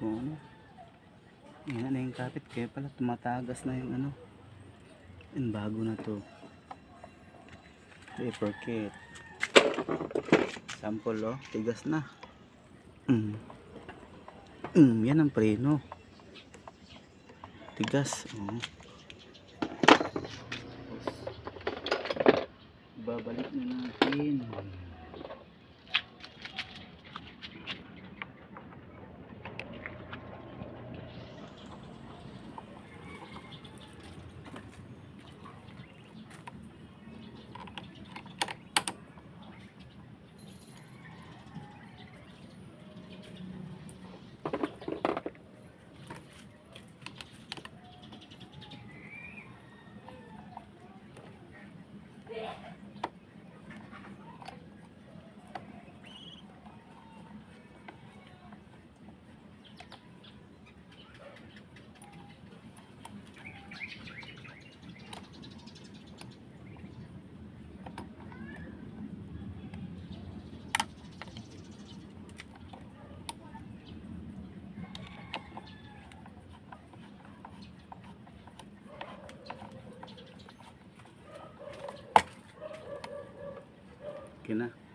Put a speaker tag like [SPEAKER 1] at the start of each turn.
[SPEAKER 1] kung ano. Yan na yung kapit, kaya pala tumatagas na yung ano. Yung bago na to. Paper kit. Sample oh, tigas na. Yan ang preno. Tigas. Oh. Babalik na natin. Okay na.